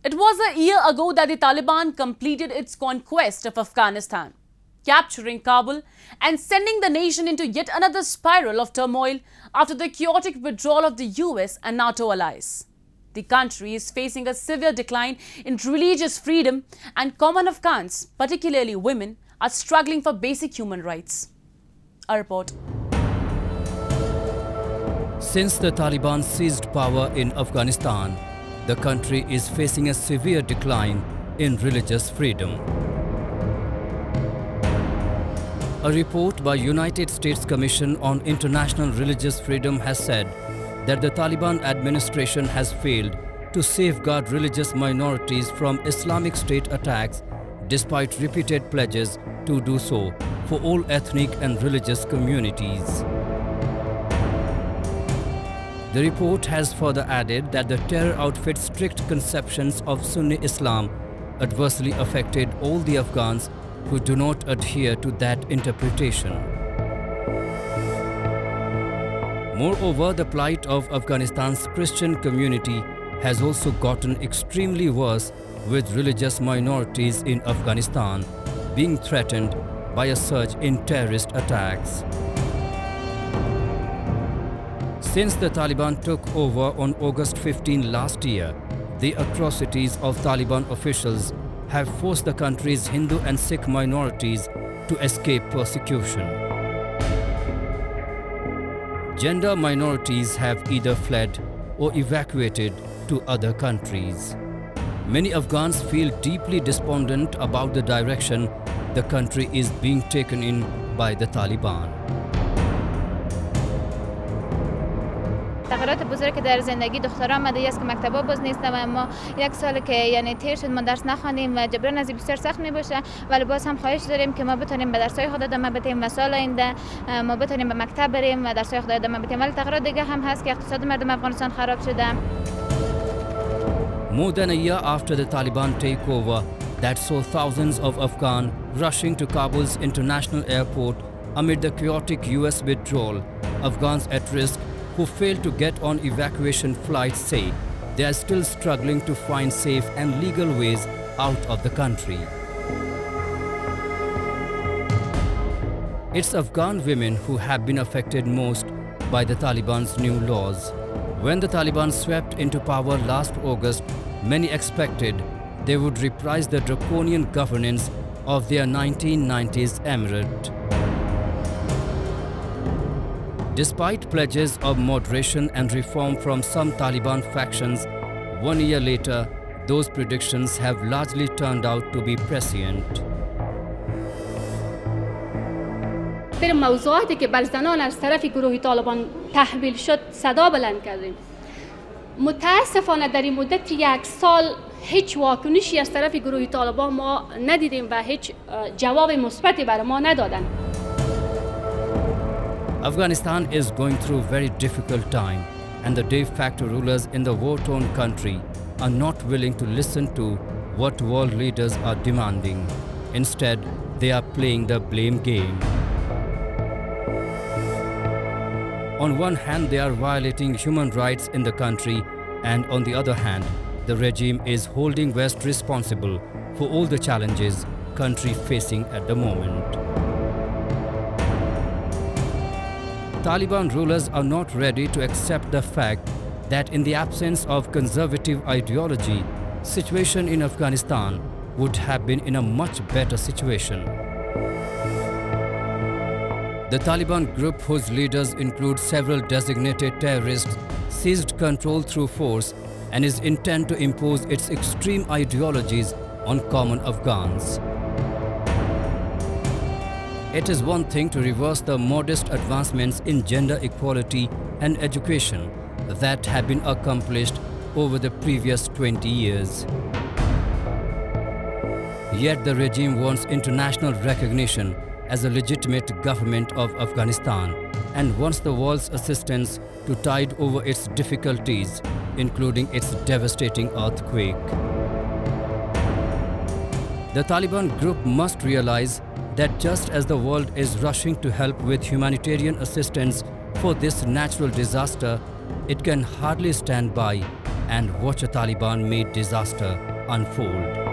It was a year ago that the Taliban completed its conquest of Afghanistan, capturing Kabul and sending the nation into yet another spiral of turmoil after the chaotic withdrawal of the US and NATO allies. The country is facing a severe decline in religious freedom, and common Afghans, particularly women, are struggling for basic human rights. A report. Since the Taliban seized power in Afghanistan, the country is facing a severe decline in religious freedom. A report by United States Commission on International Religious Freedom has said that the Taliban administration has failed to safeguard religious minorities from Islamic State attacks despite repeated pledges to do so for all ethnic and religious communities. The report has further added that the terror outfit's strict conceptions of Sunni Islam adversely affected all the Afghans who do not adhere to that interpretation. Moreover, the plight of Afghanistan's Christian community has also gotten extremely worse, with religious minorities in Afghanistan being threatened by a surge in terrorist attacks. Since the Taliban took over on August 15 last year, the atrocities of Taliban officials have forced the country's Hindu and Sikh minorities to escape persecution. Gender minorities have either fled or evacuated to other countries. Many Afghans feel deeply despondent about the direction the country is being taken in by the Taliban. تغییرات بزرگی که در زندگی دخترها آمده است که مکتب‌ها باز نیستن و ما یک سال که یعنی تیر شد ما درس نخوانیم و جبران از بسیار سخت می‌باشه، ولی باز هم خواهش داریم که ما بتونیم به درس‌های خود ادامه بدیم و سال آینده ما بتونیم به مکتب بریم و درس‌های خود ادامه بدیم. ولی تغییرات دیگه هم هست که اقتصاد مردم افغانستان خراب شده. More than a year after the Taliban takeover that saw thousands of Afghans rushing to Kabul's international airport amid the chaotic US withdrawal, Afghans at risk who failed to get on evacuation flights say they are still struggling to find safe and legal ways out of the country. It's Afghan women who have been affected most by the Taliban's new laws. When the Taliban swept into power last August, many expected they would reprise the draconian governance of their 1990s emirate. Despite pledges of moderation and reform from some Taliban factions, 1 year later, those predictions have largely turned out to be prescient. در موضوعاتی که بر زنان از طرف گروه طالبان تحمیل شد صدا بلند کردیم. متاسفانه در این مدت یک سال هیچ واکنشی از طرف گروه طالبان ما ندیدیم و هیچ جواب مثبتی برای ما ندادند. Afghanistan is going through a very difficult time, and the de facto rulers in the war-torn country are not willing to listen to what world leaders are demanding. Instead, they are playing the blame game. On one hand, they are violating human rights in the country, and on the other hand, the regime is holding West responsible for all the challenges country facing at the moment. Taliban rulers are not ready to accept the fact that in the absence of conservative ideology, situation in Afghanistan would have been in a much better situation. The Taliban group, whose leaders include several designated terrorists, seized control through force and is intent to impose its extreme ideologies on common Afghans. It is one thing to reverse the modest advancements in gender equality and education that have been accomplished over the previous 20 years. Yet the regime wants international recognition as a legitimate government of Afghanistan and wants the world's assistance to tide over its difficulties, including its devastating earthquake. The Taliban group must realize that just as the world is rushing to help with humanitarian assistance for this natural disaster, it can hardly stand by and watch a Taliban-made disaster unfold.